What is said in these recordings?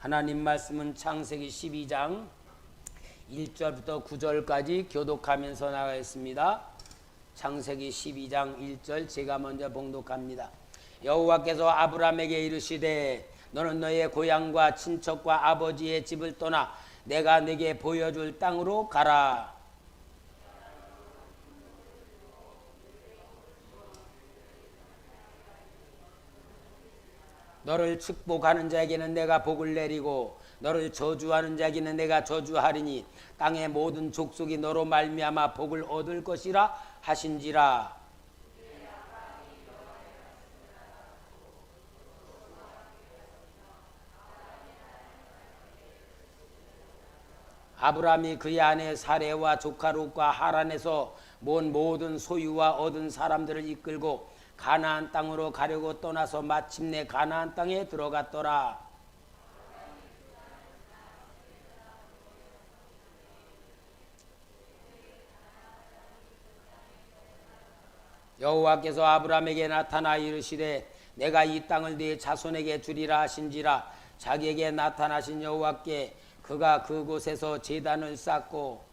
하나님 말씀은 창세기 12장 1절부터 9절까지 교독하면서 나가겠습니다. 창세기 12장 1절 제가 먼저 봉독합니다. 여호와께서 아브라함에게 이르시되 너는 너의 고향과 친척과 아버지의 집을 떠나 내가 네게 보여줄 땅으로 가라. 너를 축복하는 자에게는 내가 복을 내리고 너를 저주하는 자에게는 내가 저주하리니 땅의 모든 족속이 너로 말미암아 복을 얻을 것이라 하신지라. 아브라함이 그의 아내 사레와 조카 롯과 하란에서 모은 모든 소유와 얻은 사람들을 이끌고 가나안 땅으로 가려고 떠나서 마침내 가나안 땅에 들어갔더라. 여호와께서 아브라함에게 나타나 이르시되 내가 이 땅을 네 자손에게 주리라 하신지라. 자기에게 나타나신 여호와께 그가 그곳에서 제단을 쌓고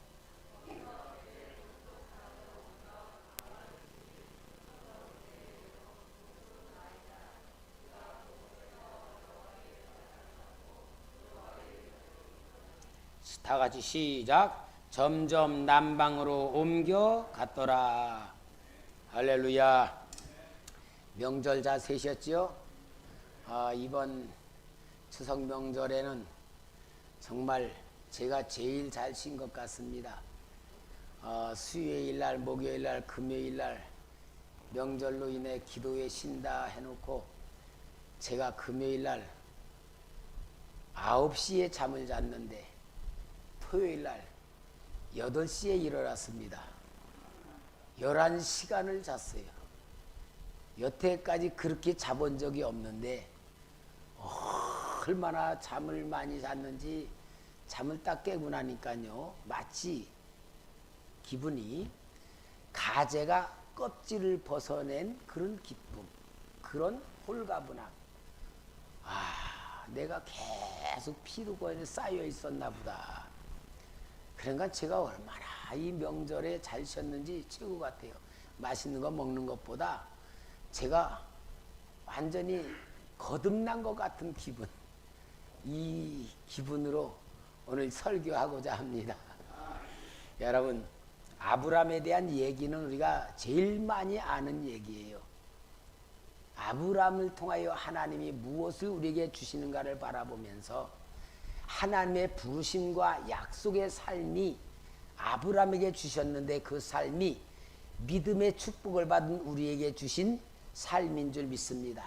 다 같이 시작. 점점 남방으로 옮겨 갔더라. 할렐루야. 명절 잘 세셨죠? 이번 추석 명절에는 정말 제가 제일 잘 쉰 것 같습니다. 수요일 날, 목요일 날, 금요일 날 명절로 인해 기도에 쉰다 해놓고 제가 금요일 날 9시에 잠을 잤는데 토요일 날 8시에 일어났습니다. 11시간을 잤어요. 여태까지 그렇게 자본 적이 없는데 얼마나 잠을 많이 잤는지 잠을 딱 깨고 나니까요 마치 기분이 가재가 껍질을 벗어낸 그런 기쁨, 그런 홀가분함. 내가 계속 피로가 쌓여 있었나 보다. 그러니까 제가 얼마나 이 명절에 잘 쉬었는지 최고 같아요. 맛있는 거 먹는 것보다 제가 완전히 거듭난 것 같은 기분, 이 기분으로 오늘 설교하고자 합니다. 여러분, 아브라함에 대한 얘기는 우리가 제일 많이 아는 얘기예요. 아브라함을 통하여 하나님이 무엇을 우리에게 주시는가를 바라보면서 하나님의 부르심과 약속의 삶이 아브라함에게 주셨는데 그 삶이 믿음의 축복을 받은 우리에게 주신 삶인 줄 믿습니다.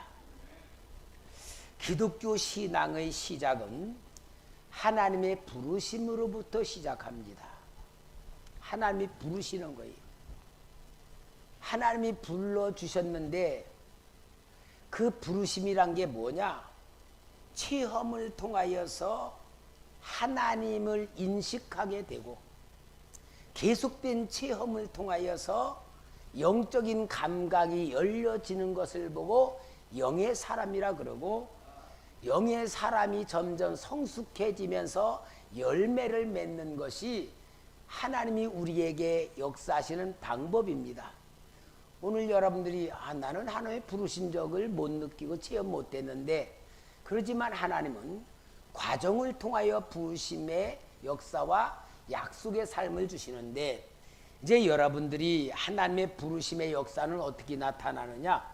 기독교 신앙의 시작은 하나님의 부르심으로부터 시작합니다. 하나님이 부르시는 거예요. 하나님이 불러주셨는데 그 부르심이란 게 뭐냐? 체험을 통하여서 하나님을 인식하게 되고 계속된 체험을 통하여서 영적인 감각이 열려지는 것을 보고 영의 사람이라 그러고 영의 사람이 점점 성숙해지면서 열매를 맺는 것이 하나님이 우리에게 역사하시는 방법입니다. 오늘 여러분들이 나는 하나님의 부르신 적을 못 느끼고 체험 못 했는데 그러지만 하나님은 과정을 통하여 부르심의 역사와 약속의 삶을 주시는데 이제 여러분들이 하나님의 부르심의 역사는 어떻게 나타나느냐?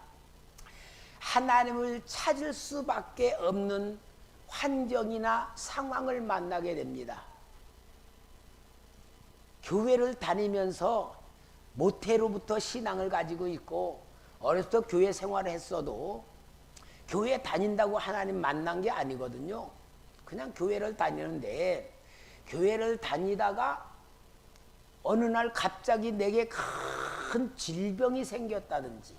하나님을 찾을 수밖에 없는 환경이나 상황을 만나게 됩니다. 교회를 다니면서 모태로부터 신앙을 가지고 있고 어렸을 때 교회 생활을 했어도 교회 다닌다고 하나님 만난 게 아니거든요. 그냥 교회를 다니는데 교회를 다니다가 어느 날 갑자기 내게 큰 질병이 생겼다든지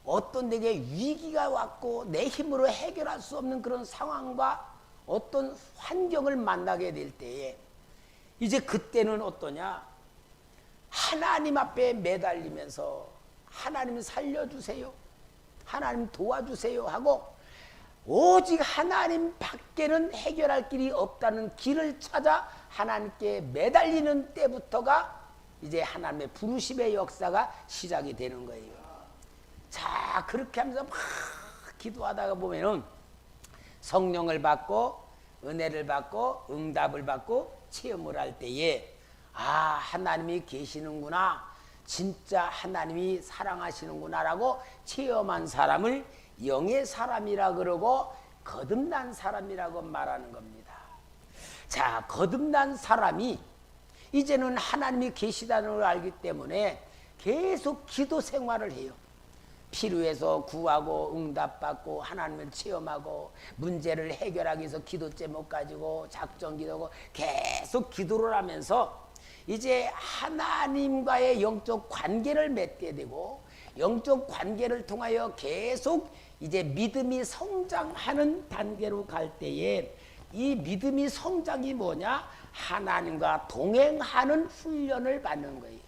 어떤 내게 위기가 왔고 내 힘으로 해결할 수 없는 그런 상황과 어떤 환경을 만나게 될 때에 이제 그때는 어떠냐? 하나님 앞에 매달리면서 하나님 살려주세요. 하나님 도와주세요 하고 오직 하나님 밖에는 해결할 길이 없다는 길을 찾아 하나님께 매달리는 때부터가 이제 하나님의 부르심의 역사가 시작이 되는 거예요. 자, 그렇게 하면서 막 기도하다가 보면은 성령을 받고 은혜를 받고 응답을 받고 체험을 할 때에 아, 하나님이 계시는구나, 진짜 하나님이 사랑하시는구나라고 체험한 사람을 영의 사람이라 그러고 거듭난 사람이라고 말하는 겁니다. 자, 거듭난 사람이 이제는 하나님이 계시다는 걸 알기 때문에 계속 기도 생활을 해요. 필요해서 구하고 응답받고 하나님을 체험하고 문제를 해결하기 위해서 기도 제목 가지고 작전 기도하고 계속 기도를 하면서 이제 하나님과의 영적 관계를 맺게 되고 영적 관계를 통하여 계속 이제 믿음이 성장하는 단계로 갈 때에 이 믿음이 성장이 뭐냐? 하나님과 동행하는 훈련을 받는 거예요.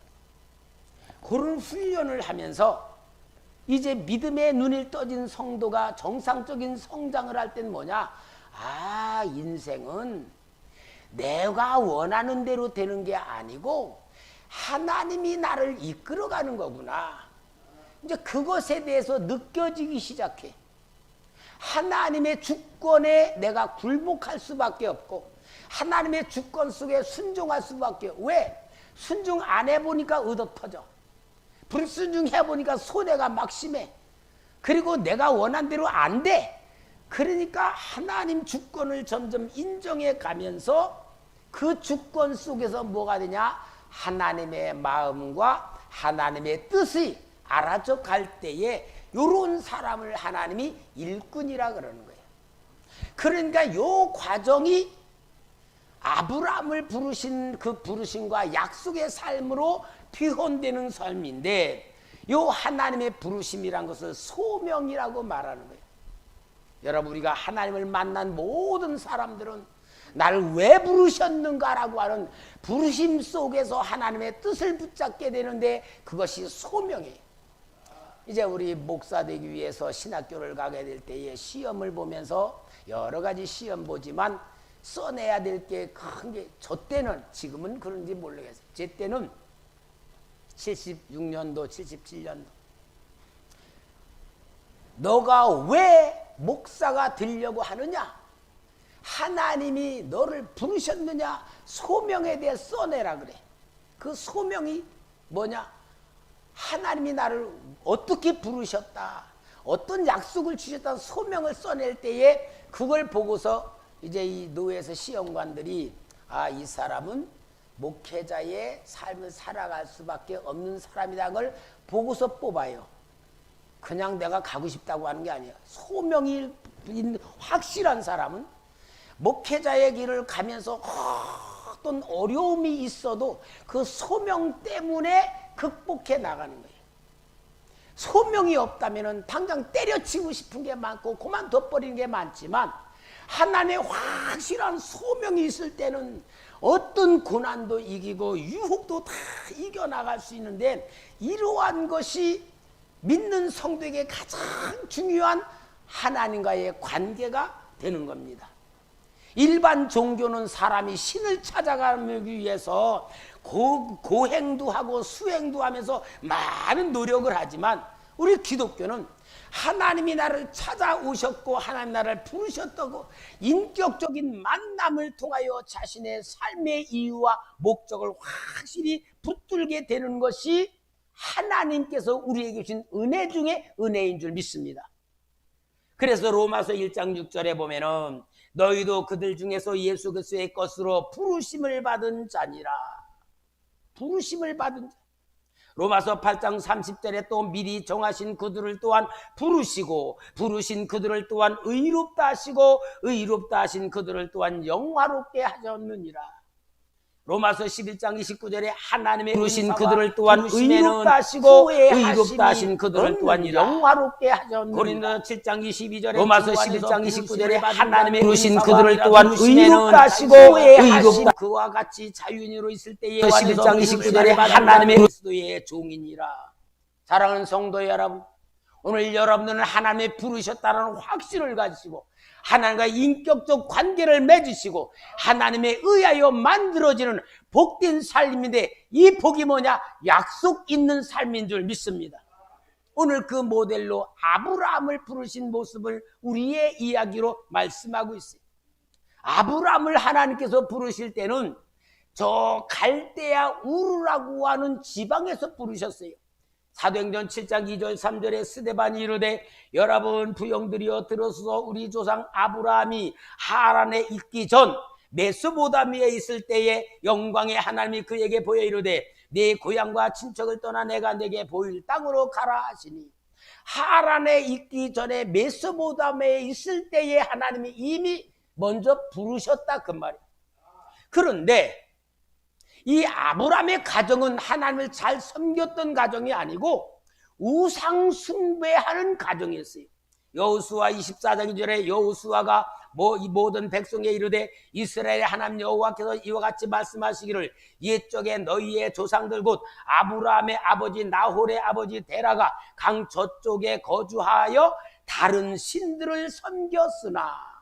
그런 훈련을 하면서 이제 믿음의 눈이 떠진 성도가 정상적인 성장을 할 때는 뭐냐? 아, 인생은 내가 원하는 대로 되는 게 아니고 하나님이 나를 이끌어가는 거구나. 이제 그것에 대해서 느껴지기 시작해. 하나님의 주권에 내가 굴복할 수밖에 없고 하나님의 주권 속에 순종할 수밖에 없고. 왜? 순종 안 해보니까 의도터져. 불순종해보니까 손해가 막심해. 그리고 내가 원한 대로 안 돼. 그러니까 하나님 주권을 점점 인정해 가면서 그 주권 속에서 뭐가 되냐? 하나님의 마음과 하나님의 뜻이 알아져 갈 때에 이런 사람을 하나님이 일꾼이라 그러는 거예요. 그러니까 이 과정이 아브라함을 부르신 그 부르심과 약속의 삶으로 표현되는 삶인데, 이 하나님의 부르심이란 것을 소명이라고 말하는 거예요. 여러분, 우리가 하나님을 만난 모든 사람들은 나를 왜 부르셨는가라고 하는 부르심 속에서 하나님의 뜻을 붙잡게 되는데 그것이 소명이에요. 이제 우리 목사 되기 위해서 신학교를 가게 될 때에 시험을 보면서 여러 가지 시험 보지만 써내야 될 게 큰 게, 저 때는, 지금은 그런지 모르겠어요. 제 때는 76년도 77년도 너가 왜 목사가 되려고 하느냐? 하나님이 너를 부르셨느냐? 소명에 대해 써내라 그래. 그 소명이 뭐냐? 하나님이 나를 어떻게 부르셨다, 어떤 약속을 주셨다, 소명을 써낼 때에 그걸 보고서 이제 이 노예에서 시험관들이 아, 이 사람은 목회자의 삶을 살아갈 수밖에 없는 사람이다, 걸 보고서 뽑아요. 그냥 내가 가고 싶다고 하는 게 아니에요. 소명이 확실한 사람은 목회자의 길을 가면서 어떤 어려움이 있어도 그 소명 때문에 극복해 나가는 거예요. 소명이 없다면 당장 때려치고 싶은 게 많고 그만둬버리는 게 많지만, 하나님의 확실한 소명이 있을 때는 어떤 고난도 이기고 유혹도 다 이겨나갈 수 있는데, 이러한 것이 믿는 성도에게 가장 중요한 하나님과의 관계가 되는 겁니다. 일반 종교는 사람이 신을 찾아가기 위해서 고행도 하고 수행도 하면서 많은 노력을 하지만, 우리 기독교는 하나님이 나를 찾아오셨고 하나님 나를 부르셨다고 인격적인 만남을 통하여 자신의 삶의 이유와 목적을 확실히 붙들게 되는 것이 하나님께서 우리에게 주신 은혜 중에 은혜인 줄 믿습니다. 그래서 로마서 1장 6절에 보면은 너희도 그들 중에서 예수 그리스도의 것으로 부르심을 받은 자니라. 부르심을 받은 자. 로마서 8장 30절에 또 미리 정하신 그들을 또한 부르시고 부르신 그들을 또한 의롭다 하시고 의롭다 하신 그들을 또한 영화롭게 하셨느니라. 로마서 11장 29절에 하나님의 부르신 그들을 또한 의롭다 하시고 의롭다 하신 그들을 또한 영화롭게 하셨느니라. 고린도서 7장 22절에 로마서 11장 29절에 하나님의 부르신 그들을 또한 의롭다 하시고 의롭다 그와 같이 자유인으로 있을 때에 11장 29절에 하나님의 그리스도의 종이니라. 사랑하는 성도 여러분, 오늘 여러분들은 하나님이 부르셨다는 확신을 가지시고 하나님과 인격적 관계를 맺으시고 하나님에 의하여 만들어지는 복된 삶인데, 이 복이 뭐냐? 약속 있는 삶인 줄 믿습니다. 오늘 그 모델로 아브라함을 부르신 모습을 우리의 이야기로 말씀하고 있어요. 아브라함을 하나님께서 부르실 때는 저 갈대아 우르라고 하는 지방에서 부르셨어요. 사도행전 7장 2절 3절에 스데반이 이르되 여러분 부형들이여 들으소서, 우리 조상 아브라함이 하란에 있기 전 메소포타미아에 있을 때에 영광의 하나님이 그에게 보여 이르되 네 고향과 친척을 떠나 내가 네게 보일 땅으로 가라 하시니, 하란에 있기 전에 메소포타미아에 있을 때에 하나님이 이미 먼저 부르셨다 그 말이에요. 그런데 이 아브라함의 가정은 하나님을 잘 섬겼던 가정이 아니고 우상 숭배하는 가정이었어요. 여호수아 24장 2절에 여호수아가 이 모든 백성에 이르되 이스라엘의 하나님 여호와께서 이와 같이 말씀하시기를 옛적에 너희의 조상들 곧 아브라함의 아버지 나홀의 아버지 데라가 강 저쪽에 거주하여 다른 신들을 섬겼으나,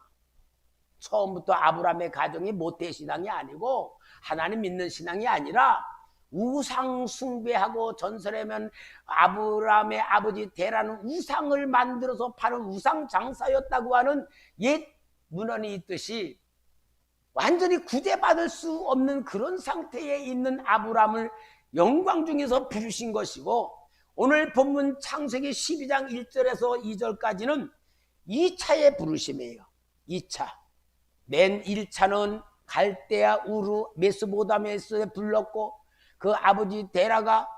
처음부터 아브라함의 가정이 모태신앙이 아니고 하나님 믿는 신앙이 아니라 우상 숭배하고, 전설에면 아브라함의 아버지 데라는 우상을 만들어서 파는 우상 장사였다고 하는 옛 문헌이 있듯이 완전히 구제받을 수 없는 그런 상태에 있는 아브라함을 영광 중에서 부르신 것이고, 오늘 본문 창세기 12장 1절에서 2절까지는 2차의 부르심이에요. 2차. 맨 1차는 갈대아 우르 메소포타미아에서 불렀고, 그 아버지 데라가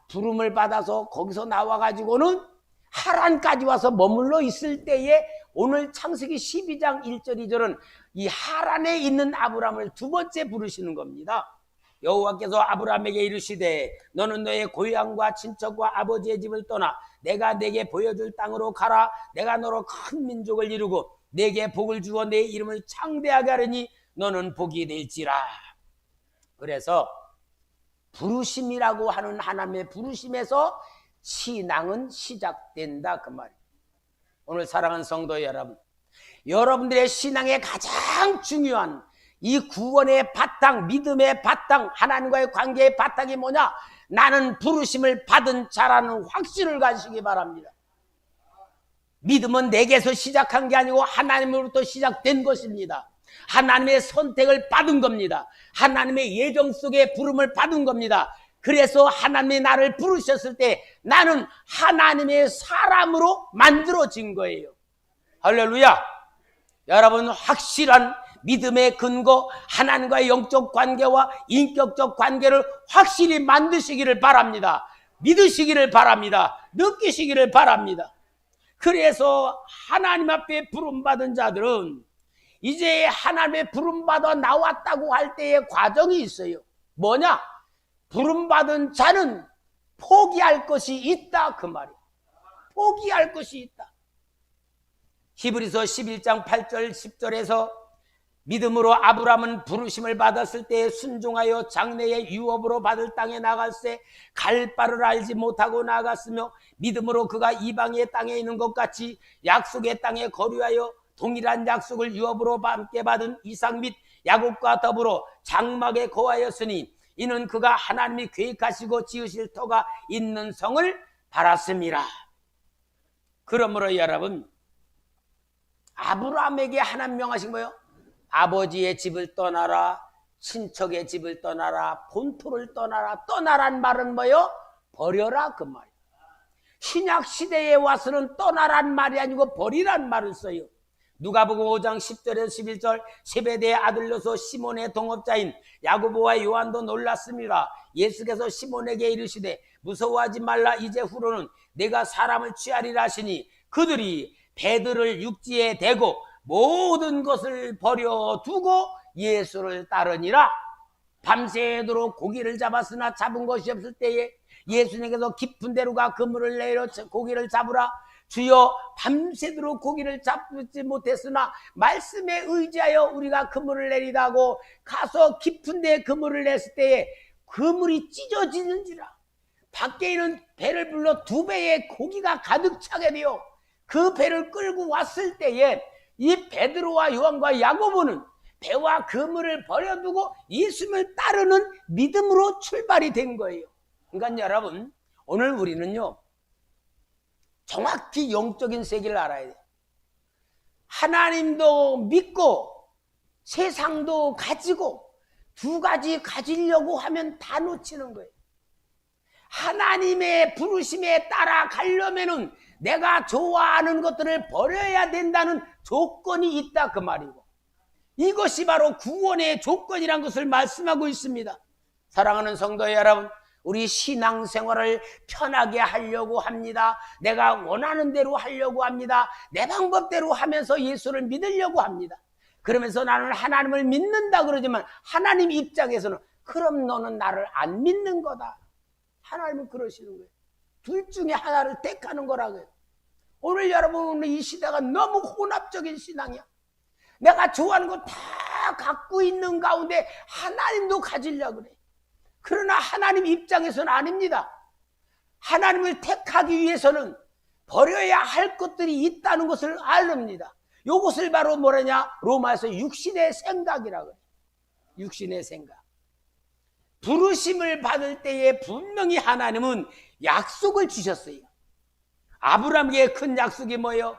부름을 받아서 거기서 나와가지고는 하란까지 와서 머물러 있을 때에 오늘 창세기 12장 1절 2절은 이 하란에 있는 아브라함을 두 번째 부르시는 겁니다. 여호와께서 아브라함에게 이르시되 너는 너의 고향과 친척과 아버지의 집을 떠나 내가 네게 보여줄 땅으로 가라. 내가 너로 큰 민족을 이루고 네게 복을 주어 내 이름을 창대하게 하리니 너는 복이 될지라. 그래서 부르심이라고 하는 하나님의 부르심에서 신앙은 시작된다 그 말이에요. 오늘 사랑하는 성도 여러분, 여러분들의 신앙의 가장 중요한 이 구원의 바탕, 믿음의 바탕, 하나님과의 관계의 바탕이 뭐냐? 나는 부르심을 받은 자라는 확신을 가지시기 바랍니다. 믿음은 내게서 시작한 게 아니고 하나님으로부터 시작된 것입니다. 하나님의 선택을 받은 겁니다. 하나님의 예정 속에 부름을 받은 겁니다. 그래서 하나님이 나를 부르셨을 때 나는 하나님의 사람으로 만들어진 거예요. 할렐루야. 여러분, 확실한 믿음의 근거, 하나님과의 영적 관계와 인격적 관계를 확실히 만드시기를 바랍니다. 믿으시기를 바랍니다. 느끼시기를 바랍니다. 그래서 하나님 앞에 부름받은 자들은 이제 하나님의 부름받아 나왔다고 할 때의 과정이 있어요. 뭐냐? 부름받은 자는 포기할 것이 있다 그 말이에요. 포기할 것이 있다. 히브리서 11장 8절 10절에서 믿음으로 아브라함은 부르심을 받았을 때 순종하여 장래의 유업으로 받을 땅에 나갈새 갈 바를 알지 못하고 나아갔으며 믿음으로 그가 이방의 땅에 있는 것 같이 약속의 땅에 거류하여 동일한 약속을 유업으로 함께 받은 이삭 및 야곱과 더불어 장막에 거하였으니 이는 그가 하나님이 계획하시고 지으실 터가 있는 성을 바랐습니다. 그러므로 여러분, 아브라함에게 하나님 명하신 거예요. 아버지의 집을 떠나라, 친척의 집을 떠나라, 본토를 떠나라. 떠나란 말은 뭐예요? 버려라 그 말이에요. 신약 시대에 와서는 떠나란 말이 아니고 버리란 말을 써요. 누가복음 5장 10절에서 11절 세베대의 아들로서 시몬의 동업자인 야고보와 요한도 놀랐습니다. 예수께서 시몬에게 이르시되 무서워하지 말라. 이제 후로는 내가 사람을 취하리라 하시니 그들이 배들을 육지에 대고 모든 것을 버려두고 예수를 따르니라. 밤새도록 고기를 잡았으나 잡은 것이 없을 때에 예수님께서 깊은 데로 가 그물을 내려 고기를 잡으라. 주여 밤새도록 고기를 잡지 못했으나 말씀에 의지하여 우리가 그물을 내리다고 가서 깊은 데에 그물을 냈을 때에 그물이 찢어지는지라. 밖에 있는 배를 불러 2배의 고기가 가득 차게 되어 그 배를 끌고 왔을 때에 이 베드로와 요한과 야고보는 배와 그물을 버려두고 예수님을 따르는 믿음으로 출발이 된 거예요. 그러니까 여러분, 오늘 우리는요 정확히 영적인 세계를 알아야 돼요. 하나님도 믿고 세상도 가지고 두 가지 가지려고 하면 다 놓치는 거예요. 하나님의 부르심에 따라가려면은 내가 좋아하는 것들을 버려야 된다는 조건이 있다 그 말이고, 이것이 바로 구원의 조건이라는 것을 말씀하고 있습니다. 사랑하는 성도 여러분, 우리 신앙생활을 편하게 하려고 합니다. 내가 원하는 대로 하려고 합니다. 내 방법대로 하면서 예수를 믿으려고 합니다. 그러면서 나는 하나님을 믿는다 그러지만 하나님 입장에서는 그럼 너는 나를 안 믿는 거다. 하나님은 그러시는 거예요. 둘 중에 하나를 택하는 거라고요. 오늘 여러분, 이 시대가 너무 혼합적인 신앙이야. 내가 좋아하는 거 다 갖고 있는 가운데 하나님도 가지려고 그래. 그러나 하나님 입장에서는 아닙니다. 하나님을 택하기 위해서는 버려야 할 것들이 있다는 것을 아릅니다. 이것을 바로 뭐라냐? 로마에서 육신의 생각이라고 해요. 육신의 생각. 부르심을 받을 때에 분명히 하나님은 약속을 주셨어요. 아브라함에게 큰 약속이 뭐예요?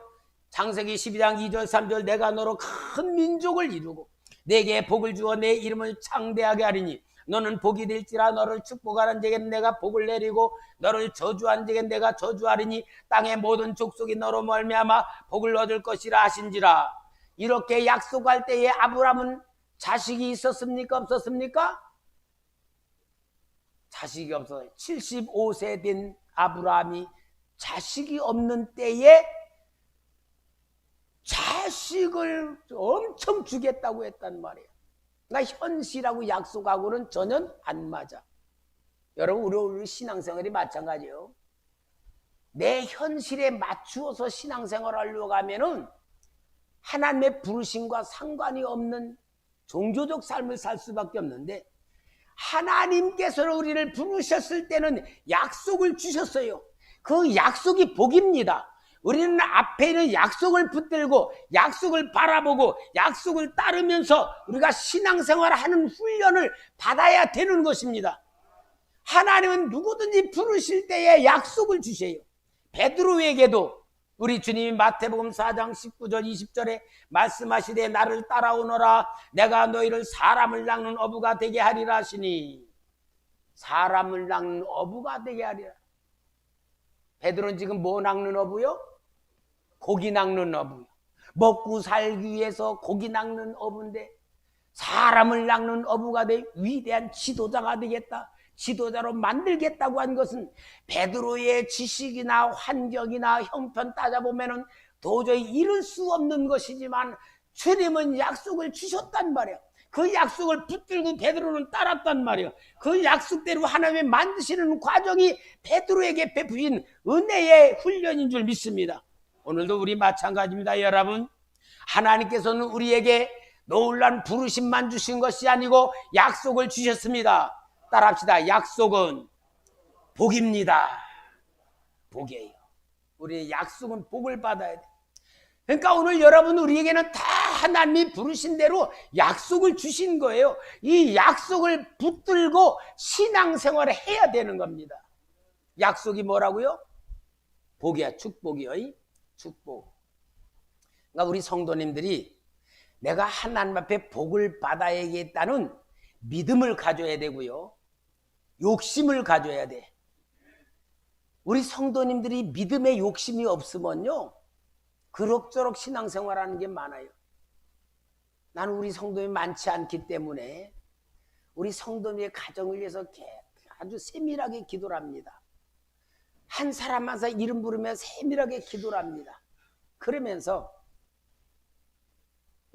창세기 12장 2절 3절 내가 너로 큰 민족을 이루고 내게 복을 주어 내 이름을 창대하게 하리니 너는 복이 될지라 너를 축복하는 자에게는 내가 복을 내리고 너를 저주하는 자에게는 내가 저주하리니 땅의 모든 족속이 너로 말미암아 복을 얻을 것이라 하신지라. 이렇게 약속할 때에 아브라함은 자식이 있었습니까? 없었습니까? 자식이 없어요. 75세 된 아브라함이 자식이 없는 때에 자식을 엄청 주겠다고 했단 말이에요. 그러니까 현실하고 약속하고는 전혀 안 맞아. 여러분, 우리 신앙생활이 마찬가지예요. 내 현실에 맞추어서 신앙생활을 하려고 하면은 하나님의 부르심과 상관이 없는 종교적 삶을 살 수밖에 없는데, 하나님께서는 우리를 부르셨을 때는 약속을 주셨어요. 그 약속이 복입니다. 우리는 앞에 있는 약속을 붙들고 약속을 바라보고 약속을 따르면서 우리가 신앙생활을 하는 훈련을 받아야 되는 것입니다. 하나님은 누구든지 부르실 때에 약속을 주세요. 베드로에게도 우리 주님이 마태복음 4장 19절 20절에 말씀하시되 나를 따라오너라 내가 너희를 사람을 낚는 어부가 되게 하리라 하시니, 사람을 낚는 어부가 되게 하리라. 베드로는 지금 뭐 낚는 어부요? 고기 낚는 어부요. 먹고 살기 위해서 고기 낚는 어부인데 사람을 낚는 어부가 돼 위대한 지도자가 되겠다, 지도자로 만들겠다고 한 것은 베드로의 지식이나 환경이나 형편 따져보면은 도저히 이룰 수 없는 것이지만 주님은 약속을 주셨단 말이에요. 그 약속을 붙들고 베드로는 따랐단 말이에요. 그 약속대로 하나님이 만드시는 과정이 베드로에게 베푸신 은혜의 훈련인 줄 믿습니다. 오늘도 우리 마찬가지입니다. 여러분, 하나님께서는 우리에게 놀라운 부르심만 주신 것이 아니고 약속을 주셨습니다. 따라합시다. 약속은 복입니다. 복이에요. 우리의 약속은 복을 받아야 돼. 그러니까 오늘 여러분, 우리에게는 다 하나님이 부르신 대로 약속을 주신 거예요. 이 약속을 붙들고 신앙생활을 해야 되는 겁니다. 약속이 뭐라고요? 복이야. 축복이요. 축복. 그러니까 우리 성도님들이 내가 하나님 앞에 복을 받아야겠다는 믿음을 가져야 되고요, 욕심을 가져야 돼. 우리 성도님들이 믿음에 욕심이 없으면요 그럭저럭 신앙생활하는 게 많아요. 나는 우리 성도님이 많지 않기 때문에 우리 성도님의 가정을 위해서 아주 세밀하게 기도를 합니다. 한 사람 한 사람 이름 부르며 세밀하게 기도를 합니다. 그러면서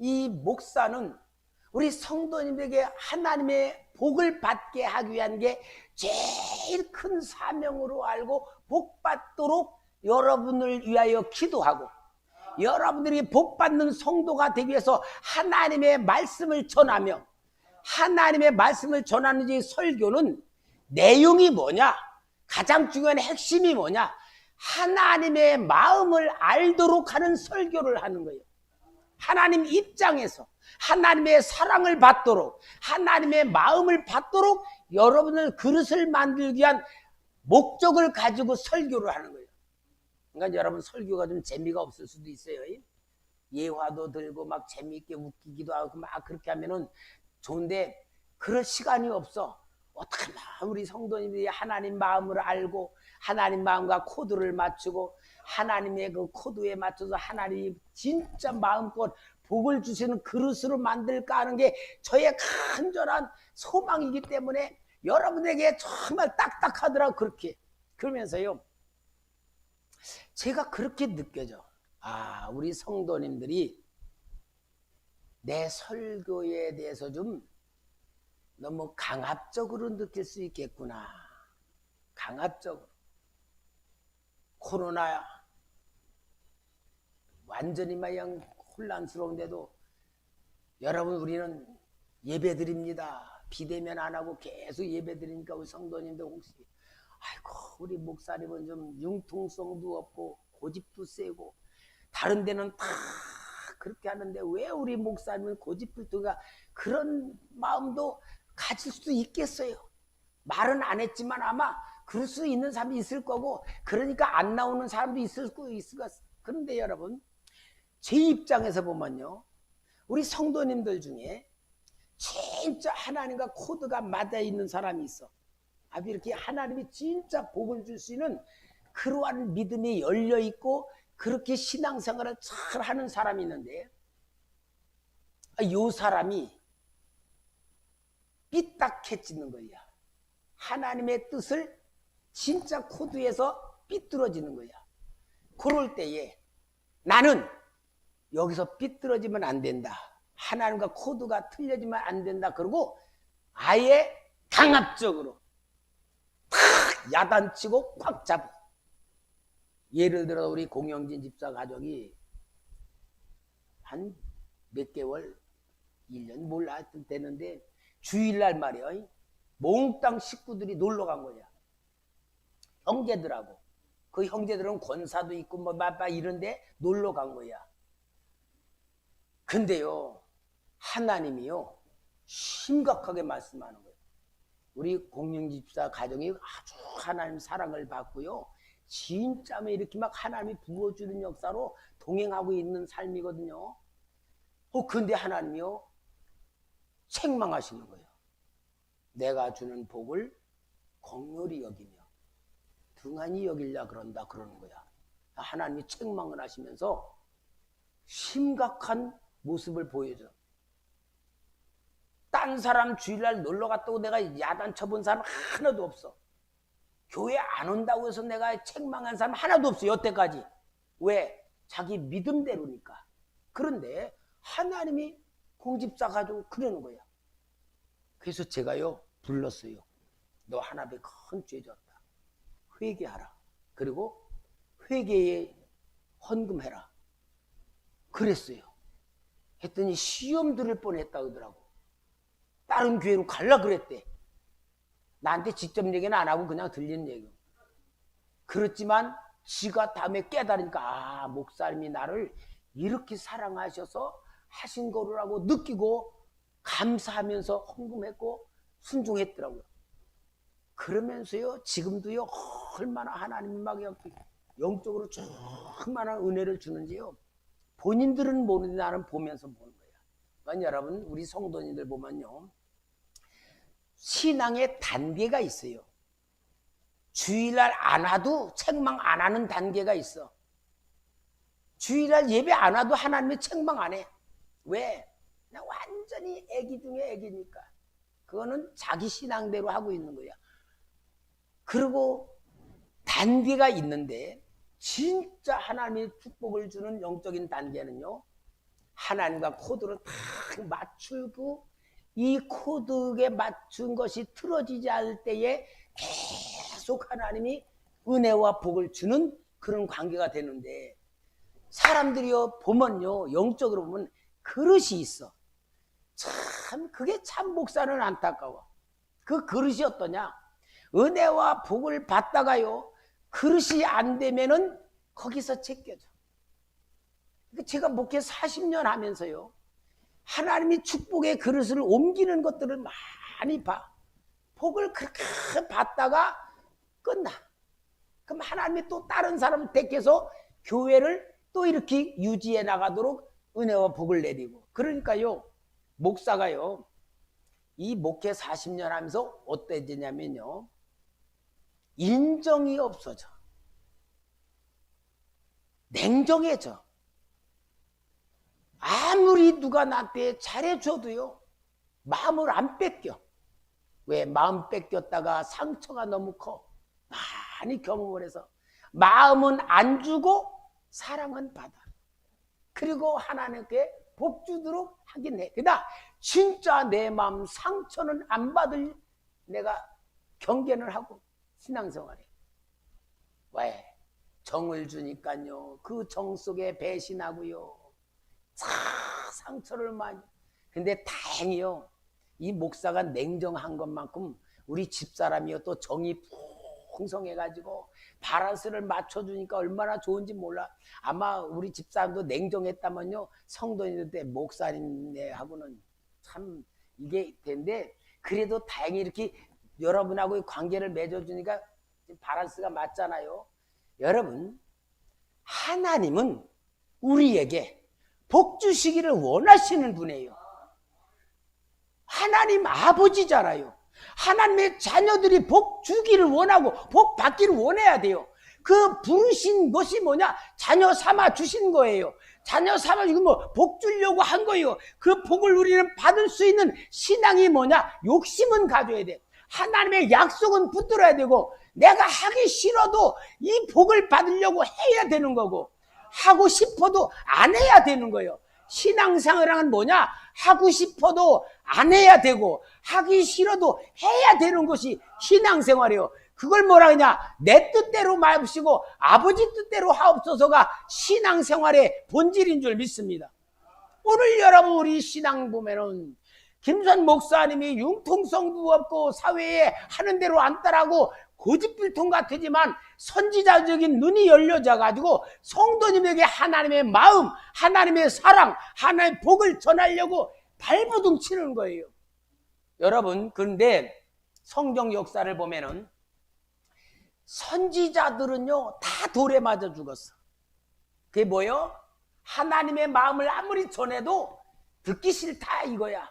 이 목사는 우리 성도님에게 하나님의 복을 받게 하기 위한 게 제일 큰 사명으로 알고 복 받도록 여러분을 위하여 기도하고, 여러분들이 복 받는 성도가 되기 위해서 하나님의 말씀을 전하며, 하나님의 말씀을 전하는 이 설교는 내용이 뭐냐? 가장 중요한 핵심이 뭐냐? 하나님의 마음을 알도록 하는 설교를 하는 거예요. 하나님 입장에서 하나님의 사랑을 받도록, 하나님의 마음을 받도록 여러분을 그릇을 만들기 위한 목적을 가지고 설교를 하는 거예요. 그러니까 여러분 설교가 좀 재미가 없을 수도 있어요. 예화도 들고 막 재미있게 웃기기도 하고 막 그렇게 하면은 좋은데 그럴 시간이 없어. 어떡하나 우리 성도님들이 하나님 마음을 알고 하나님 마음과 코드를 맞추고 하나님의 그 코드에 맞춰서 하나님이 진짜 마음껏 복을 주시는 그릇으로 만들까 하는 게 저의 간절한 소망이기 때문에 여러분에게 정말 딱딱하더라고. 그렇게 그러면서요 제가 그렇게 느껴져. 아, 우리 성도님들이 내 설교에 대해서 좀 너무 강압적으로 느낄 수 있겠구나. 강압적으로. 코로나 완전히 마냥 혼란스러운데도 여러분 우리는 예배드립니다. 비대면 안 하고 계속 예배드리니까 우리 성도님들 혹시 아이고 우리 목사님은 좀 융통성도 없고 고집도 세고 다른 데는 다 그렇게 하는데 왜 우리 목사님은 고집불통가 그런 마음도 가질 수도 있겠어요. 말은 안 했지만 아마 그럴 수 있는 사람이 있을 거고 그러니까 안 나오는 사람도 있을 거. 그런데 여러분 제 입장에서 보면요 우리 성도님들 중에 진짜 하나님과 코드가 맞아 있는 사람이 있어. 아주 이렇게 하나님이 진짜 복을 줄 수 있는 그러한 믿음이 열려 있고 그렇게 신앙생활을 잘 하는 사람이 있는데 이 사람이 삐딱해지는 거야. 하나님의 뜻을 진짜 코드에서 삐뚤어지는 거야. 그럴 때에 나는 여기서 삐뚤어지면 안 된다. 하나님과 코드가 틀려지면 안 된다. 그러고 아예 강압적으로 탁 야단치고 꽉 잡아. 예를 들어 우리 공영진 집사 가족이 한 몇 개월 1년 몰라 되는데 주일날 말이야 몽땅 식구들이 놀러 간 거야. 형제들하고. 그 형제들은 권사도 있고 뭐 이런데 놀러 간 거야. 근데요 하나님이요 심각하게 말씀하는 거예요. 우리 공영집사 가정이 아주 하나님 사랑을 받고요 진짜 이렇게 막 하나님이 부어주는 역사로 동행하고 있는 삶이거든요. 근데 하나님이요 책망하시는 거예요. 내가 주는 복을 긍휼히 여기며 등한히 여기려 그러는 거야. 하나님이 책망을 하시면서 심각한 모습을 보여줘. 딴 사람 주일날 놀러 갔다고 내가 야단 쳐본 사람 하나도 없어. 교회 안 온다고 해서 내가 책망한 사람 하나도 없어 여태까지. 왜? 자기 믿음대로니까. 그런데 하나님이 공집사 가지고 그러는 거야. 그래서 제가요 불렀어요. 너 하나님의 큰 죄 졌다. 회개하라. 그리고 회개에 헌금해라. 그랬어요. 했더니 시험 들을 뻔했다 그러더라고. 다른 교회로 갈라 그랬대. 나한테 직접 얘기는 안 하고 그냥 들리는 얘기. 그렇지만 지가 다음에 깨달으니까 아 목사님이 나를 이렇게 사랑하셔서 하신 거라고 느끼고 감사하면서 헌금했고 순종했더라고요. 그러면서요 지금도요 얼마나 하나님이 막 영적으로 얼마나 은혜를 주는지요 본인들은 모르는데 나는 보면서 보는 거예요. 그러니까 여러분 우리 성도님들 보면요 신앙의 단계가 있어요. 주일날 안 와도 책망 안 하는 단계가 있어. 주일날 예배 안 와도 하나님이 책망 안 해. 왜? 나 완전히 애기 중에 애기니까. 그거는 자기 신앙대로 하고 있는 거야. 그리고 단계가 있는데 진짜 하나님이 축복을 주는 영적인 단계는요. 하나님과 코드를 딱 맞추고 이 코드에 맞춘 것이 틀어지지 않을 때에 계속 하나님이 은혜와 복을 주는 그런 관계가 되는데 사람들이요 보면요 영적으로 보면 그릇이 있어. 참 그게 참 목사는 안타까워. 그 그릇이 어떠냐? 은혜와 복을 받다가요, 그릇이 안 되면은 거기서 제껴져. 제가 목회 40년 하면서요, 하나님이 축복의 그릇을 옮기는 것들을 많이 봐. 복을 그렇게 받다가 끝나. 그럼 하나님이 또 다른 사람을 택해서 교회를 또 이렇게 유지해 나가도록 은혜와 복을 내리고. 그러니까요, 목사가요, 이 목회 40년 하면서 어때지냐면요, 인정이 없어져. 냉정해져. 아무리 누가 나한테 잘해줘도요, 마음을 안 뺏겨. 왜? 마음 뺏겼다가 상처가 너무 커. 많이 경험을 해서 마음은 안 주고 사랑은 받아. 그리고 하나님께 복 주도록 하긴 해. 그러나 진짜 내 마음 상처는 안 받을 내가 경계를 하고 신앙생활해. 왜? 정을 주니까요, 그 정 속에 배신하고요, 상처를 많이. 근데 다행히요, 이 목사가 냉정한 것만큼 우리 집사람이요 또 정이 풍성해가지고 바란스를 맞춰주니까 얼마나 좋은지 몰라. 아마 우리 집사람도 냉정했다면요, 성도님들 목사님하고는 참 이게 된데, 그래도 다행히 이렇게 여러분하고의 관계를 맺어주니까 바란스가 맞잖아요. 여러분, 하나님은 우리에게 복 주시기를 원하시는 분이에요. 하나님 아버지잖아요. 하나님의 자녀들이 복 주기를 원하고 복 받기를 원해야 돼요. 그 부르신 것이 뭐냐? 자녀 삼아 주신 거예요. 자녀 삼아 주고 뭐 복 주려고 한 거예요. 그 복을 우리는 받을 수 있는 신앙이 뭐냐? 욕심은 가져야 돼. 하나님의 약속은 붙들어야 되고, 내가 하기 싫어도 이 복을 받으려고 해야 되는 거고, 하고 싶어도 안 해야 되는 거예요. 신앙생활은 뭐냐? 하고 싶어도 안 해야 되고 하기 싫어도 해야 되는 것이 신앙생활이에요. 그걸 뭐라 하냐? 내 뜻대로 마시고 아버지 뜻대로 하옵소서가 신앙생활의 본질인 줄 믿습니다. 오늘 여러분, 우리 신앙 보면은 김선 목사님이 융통성도 없고 사회에 하는 대로 안 따라하고 고집불통 같으지만 선지자적인 눈이 열려져 가지고 성도님에게 하나님의 마음, 하나님의 사랑, 하나님의 복을 전하려고 발버둥 치는 거예요. 여러분, 그런데 성경 역사를 보면은 선지자들은요 다 돌에 맞아 죽었어. 그게 뭐예요? 하나님의 마음을 아무리 전해도 듣기 싫다 이거야.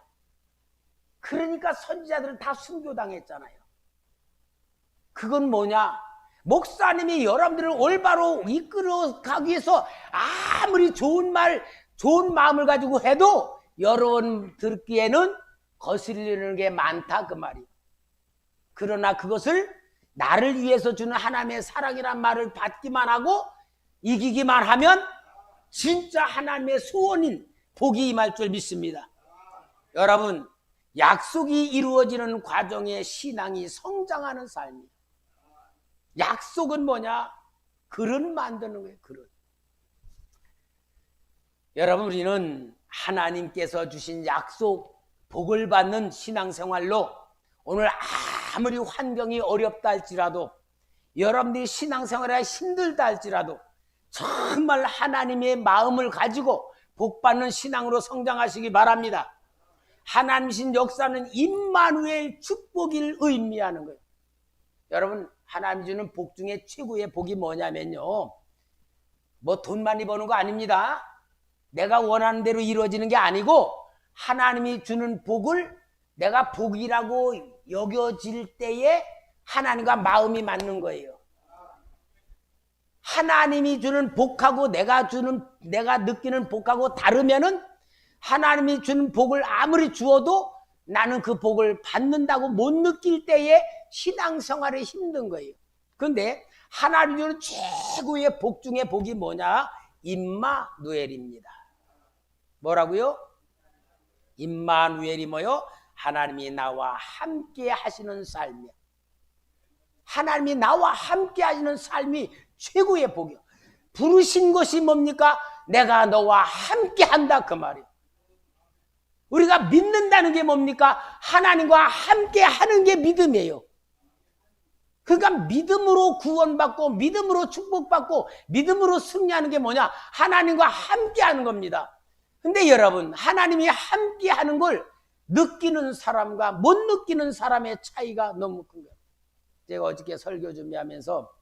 그러니까 선지자들은 다 순교당했잖아요. 그건 뭐냐? 목사님이 여러분들을 올바로 이끌어 가기 위해서 아무리 좋은 말, 좋은 마음을 가지고 해도 여러분 듣기에는 거슬리는 게 많다 그 말이에요. 그러나 그것을 나를 위해서 주는 하나님의 사랑이란 말을 받기만 하고 이기기만 하면 진짜 하나님의 소원인 복이 임할 줄 믿습니다. 여러분, 약속이 이루어지는 과정에 신앙이 성장하는 삶이에요. 약속은 뭐냐? 그릇 만드는 거예요. 그릇. 여러분, 우리는 하나님께서 주신 약속, 복을 받는 신앙생활로 오늘 아무리 환경이 어렵다 할지라도, 여러분들이 신앙생활에 힘들다 할지라도 정말 하나님의 마음을 가지고 복받는 신앙으로 성장하시기 바랍니다. 하나님신 역사는 임마누엘 축복을 의미하는 거예요. 여러분, 하나님 주는 복 중에 최고의 복이 뭐냐면요, 뭐 돈 많이 버는 거 아닙니다. 내가 원하는 대로 이루어지는 게 아니고 하나님이 주는 복을 내가 복이라고 여겨질 때에 하나님과 마음이 맞는 거예요. 하나님이 주는 복하고 내가 느끼는 복하고 다르면은 하나님이 주는 복을 아무리 주어도 나는 그 복을 받는다고 못 느낄 때에 신앙생활이 힘든 거예요. 그런데 하나님 주는 최고의 복 중에 복이 뭐냐? 임마누엘입니다. 뭐라고요? 임마누엘이 뭐요? 하나님이 나와 함께 하시는 삶이야. 하나님이 나와 함께 하시는 삶이 최고의 복이요. 부르신 것이 뭡니까? 내가 너와 함께 한다 그 말이에요. 우리가 믿는다는 게 뭡니까? 하나님과 함께 하는 게 믿음이에요. 그러니까 믿음으로 구원받고 믿음으로 축복받고 믿음으로 승리하는 게 뭐냐? 하나님과 함께하는 겁니다. 근데 여러분, 하나님이 함께하는 걸 느끼는 사람과 못 느끼는 사람의 차이가 너무 큰 거예요. 제가 어저께 설교 준비하면서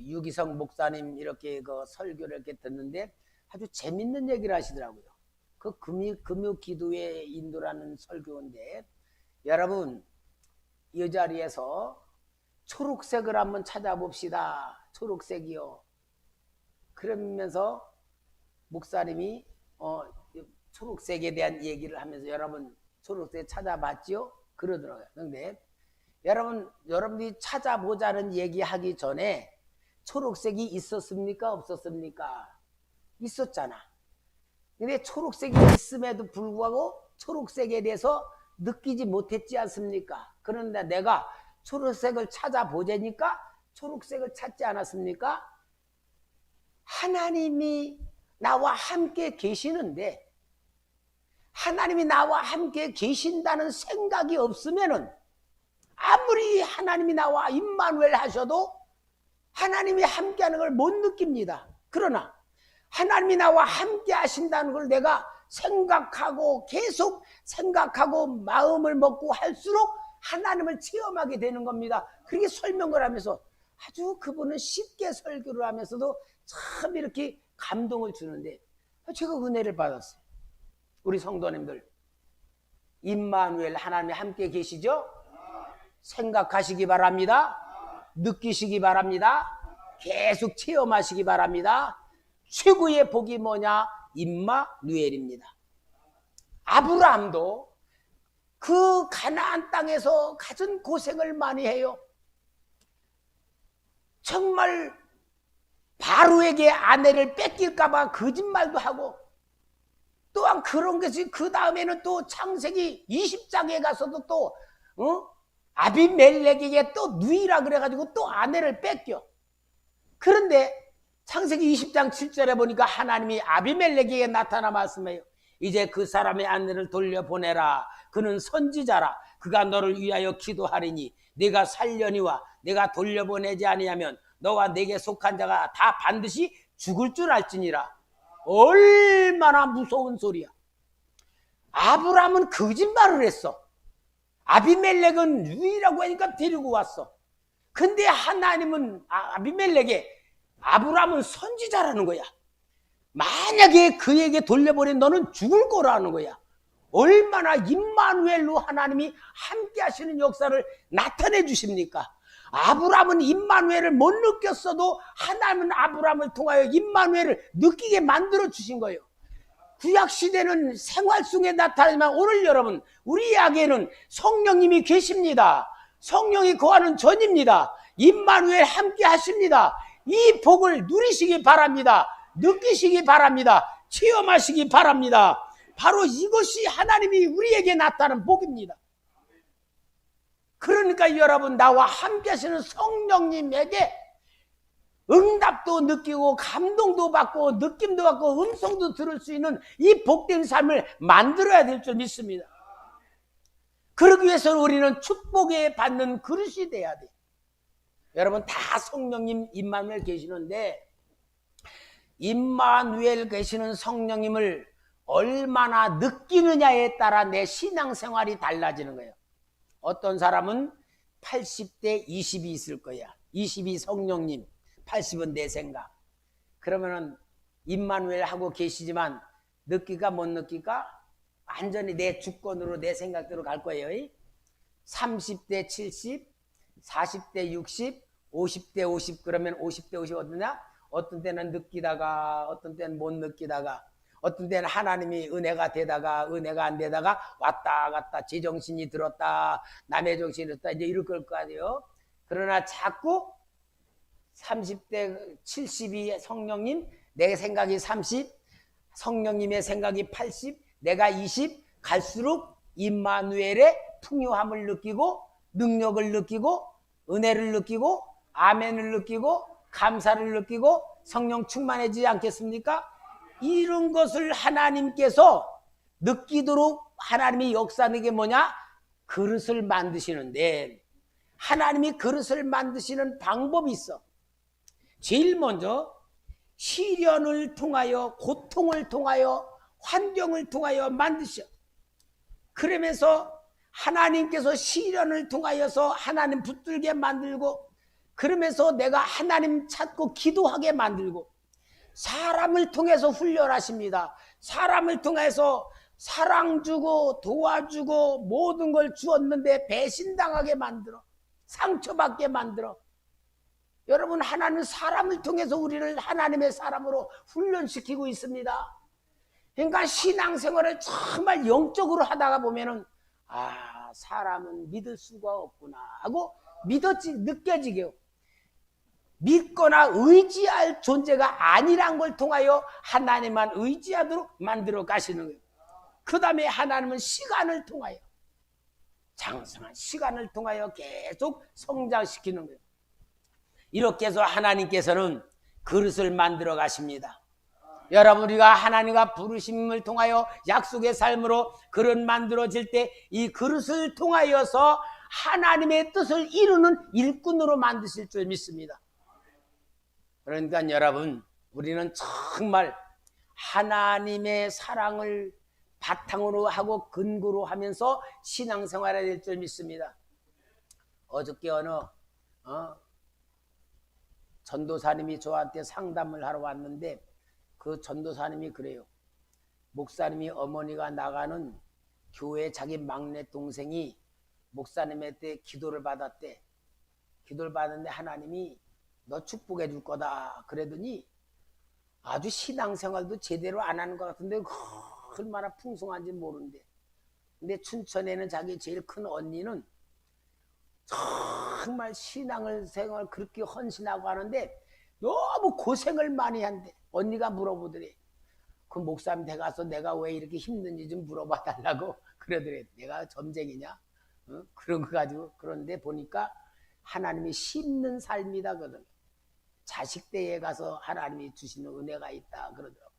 유기성 목사님 이렇게 그 설교를 이렇게 듣는데 아주 재밌는 얘기를 하시더라고요. 그 금요 기도의 인도라는 설교인데, 여러분 이 자리에서 초록색을 한번 찾아봅시다. 초록색이요. 그러면서 목사님이 초록색에 대한 얘기를 하면서 여러분 초록색 찾아봤죠? 그러더라고요. 근데 여러분들이 찾아보자는 얘기하기 전에 초록색이 있었습니까? 없었습니까? 있었잖아. 근데 초록색이 있음에도 불구하고 초록색에 대해서 느끼지 못했지 않습니까? 그런데 내가 초록색을 찾아보자니까 초록색을 찾지 않았습니까? 하나님이 나와 함께 계시는데, 하나님이 나와 함께 계신다는 생각이 없으면은 아무리 하나님이 나와 임마누엘 하셔도 하나님이 함께하는 걸 못 느낍니다. 그러나 하나님이 나와 함께 하신다는 걸 내가 생각하고 계속 생각하고 마음을 먹고 할수록 하나님을 체험하게 되는 겁니다. 그렇게 설명을 하면서 아주 그분은 쉽게 설교를 하면서도 참 이렇게 감동을 주는데, 제가 은혜를 받았어요. 우리 성도님들, 임마누엘 하나님이 함께 계시죠? 생각하시기 바랍니다. 느끼시기 바랍니다. 계속 체험하시기 바랍니다. 최고의 복이 뭐냐? 임마누엘입니다. 아브라함도 그 가나안 땅에서 가진 고생을 많이 해요. 정말 바로에게 아내를 뺏길까 봐 거짓말도 하고, 또한 그런 것이 그 다음에는 또 창세기 20장에 가서도 또 아비멜렉에게 또 누이라 그래가지고 또 아내를 뺏겨. 그런데 창세기 20장 7절에 보니까 하나님이 아비멜렉에게 나타나 말씀해요. 이제 그 사람의 아내를 돌려보내라. 그는 선지자라. 그가 너를 위하여 기도하리니 네가 살려니와 내가 돌려보내지 아니하면 너와 내게 속한 자가 다 반드시 죽을 줄 알지니라. 얼마나 무서운 소리야. 아브라함은 거짓말을 했어. 아비멜렉은 유이라고 하니까 데리고 왔어. 근데 하나님은 아비멜렉에 아브라함은 선지자라는 거야. 만약에 그에게 돌려보내 너는 죽을 거라는 거야. 얼마나 임마누엘로 하나님이 함께 하시는 역사를 나타내 주십니까? 아브라함은 임마누엘을 못 느꼈어도 하나님은 아브라함을 통하여 임마누엘을 느끼게 만들어 주신 거예요. 구약시대는 생활 속에 나타나지만 오늘 여러분, 우리에게는 성령님이 계십니다. 성령이 거하는 전입니다. 임마누엘 함께 하십니다. 이 복을 누리시기 바랍니다. 느끼시기 바랍니다. 체험하시기 바랍니다. 바로 이것이 하나님이 우리에게 나타나는 복입니다. 그러니까 여러분, 나와 함께 하시는 성령님에게 응답도 느끼고 감동도 받고 느낌도 받고 음성도 들을 수 있는 이 복된 삶을 만들어야 될 줄 믿습니다. 그러기 위해서는 우리는 축복에 받는 그릇이 돼야 돼. 여러분, 다 성령님 임마누엘 계시는데, 임마누엘 계시는 성령님을 얼마나 느끼느냐에 따라 내 신앙생활이 달라지는 거예요. 어떤 사람은 80대 20이 있을 거야. 20이 성령님, 80은 내 생각. 그러면은 임마누엘 하고 계시지만 느끼까 못 느끼까? 완전히 내 주권으로 내 생각대로 갈 거예요. 30대 70, 40대 60, 50대 50. 그러면 50대 50 어떠냐? 어떤 때는 느끼다가 어떤 때는 못 느끼다가 어떤 때는 하나님이 은혜가 되다가 은혜가 안 되다가 왔다 갔다 제정신이 들었다 남의 정신이 들었다 이제 이럴 걸 거예요. 그러나 자꾸 30대 72 성령님, 내 생각이 30, 성령님의 생각이 80, 내가 20 갈수록 임마누엘의 풍요함을 느끼고 능력을 느끼고 은혜를 느끼고 아멘을 느끼고 감사를 느끼고 성령 충만해지지 않겠습니까? 이런 것을 하나님께서 느끼도록 하나님의 역사하는 게 뭐냐? 그릇을 만드시는데, 하나님이 그릇을 만드시는 방법이 있어. 제일 먼저 시련을 통하여, 고통을 통하여, 환경을 통하여 만드셔. 그러면서 하나님께서 시련을 통하여서 하나님 붙들게 만들고, 그러면서 내가 하나님 찾고 기도하게 만들고, 사람을 통해서 훈련하십니다. 사람을 통해서 사랑 주고 도와주고 모든 걸 주었는데 배신당하게 만들어, 상처받게 만들어. 여러분, 하나님은 사람을 통해서 우리를 하나님의 사람으로 훈련시키고 있습니다. 그러니까 신앙생활을 정말 영적으로 하다가 보면은 사람은 믿을 수가 없구나 하고 느껴지게요. 믿거나 의지할 존재가 아니란 걸 통하여 하나님만 의지하도록 만들어 가시는 거예요. 그 다음에 하나님은 시간을 통하여, 장성한 시간을 통하여 계속 성장시키는 거예요. 이렇게 해서 하나님께서는 그릇을 만들어 가십니다. 여러분, 우리가 하나님과 부르심을 통하여 약속의 삶으로 그릇 만들어질 때 이 그릇을 통하여서 하나님의 뜻을 이루는 일꾼으로 만드실 줄 믿습니다. 그러니까 여러분, 우리는 정말 하나님의 사랑을 바탕으로 하고 근거로 하면서 신앙생활을 해야 될 줄 믿습니다. 어저께 어느 전도사님이 저한테 상담을 하러 왔는데, 그 전도사님이 그래요. 목사님이 어머니가 나가는 교회 자기 막내 동생이 목사님한테 기도를 받았대. 기도를 받았는데 하나님이 너 축복해 줄 거다 그러더니 아주 신앙생활도 제대로 안 하는 것 같은데 얼마나 풍성한지 모르는데, 근데 춘천에는 자기 제일 큰 언니는 정말 신앙생활 그렇게 헌신하고 하는데 너무 고생을 많이 한대. 언니가 물어보더래. 그 목사님한테 가서 내가 왜 이렇게 힘든지 좀 물어봐 달라고 그러더래. 내가 점쟁이냐? 그런 거 가지고. 그런데 보니까 하나님이 심는 삶이다 그러더라고. 자식 때에 가서 하나님이 주시는 은혜가 있다 그러더라고.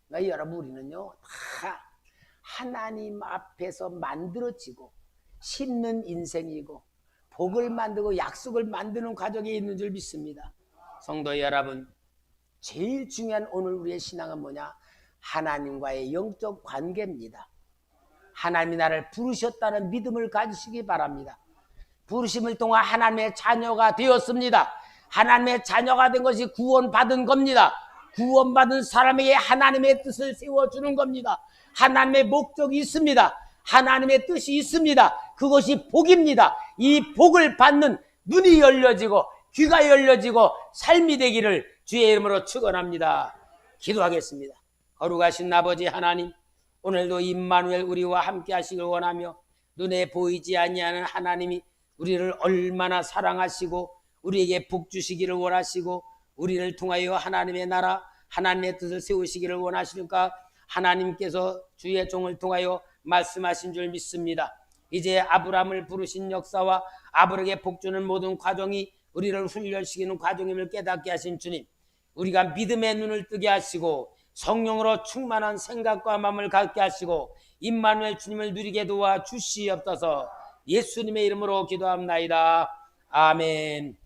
그러니까 여러분, 우리는요 다 하나님 앞에서 만들어지고 심는 인생이고 복을 만들고 약속을 만드는 과정에 있는 줄 믿습니다. 성도 여러분, 제일 중요한 오늘 우리의 신앙은 뭐냐? 하나님과의 영적 관계입니다. 하나님이 나를 부르셨다는 믿음을 가지시기 바랍니다. 부르심을 통해 하나님의 자녀가 되었습니다. 하나님의 자녀가 된 것이 구원받은 겁니다. 구원받은 사람에게 하나님의 뜻을 세워주는 겁니다. 하나님의 목적이 있습니다. 하나님의 뜻이 있습니다. 그것이 복입니다. 이 복을 받는 눈이 열려지고 귀가 열려지고 삶이 되기를 주의 이름으로 축원합니다. 기도하겠습니다. 거룩하신 아버지 하나님, 오늘도 임마누엘 우리와 함께 하시길 원하며, 눈에 보이지 아니하는 하나님이 우리를 얼마나 사랑하시고 우리에게 복 주시기를 원하시고 우리를 통하여 하나님의 나라, 하나님의 뜻을 세우시기를 원하시니까 하나님께서 주의 종을 통하여 말씀하신 줄 믿습니다. 이제 아브라함을 부르신 역사와 아브라함에게 복 주는 모든 과정이 우리를 훈련시키는 과정임을 깨닫게 하신 주님, 우리가 믿음의 눈을 뜨게 하시고 성령으로 충만한 생각과 마음을 갖게 하시고 임마누엘 주님을 누리게 도와 주시옵소서. 예수님의 이름으로 기도합나이다. 아멘.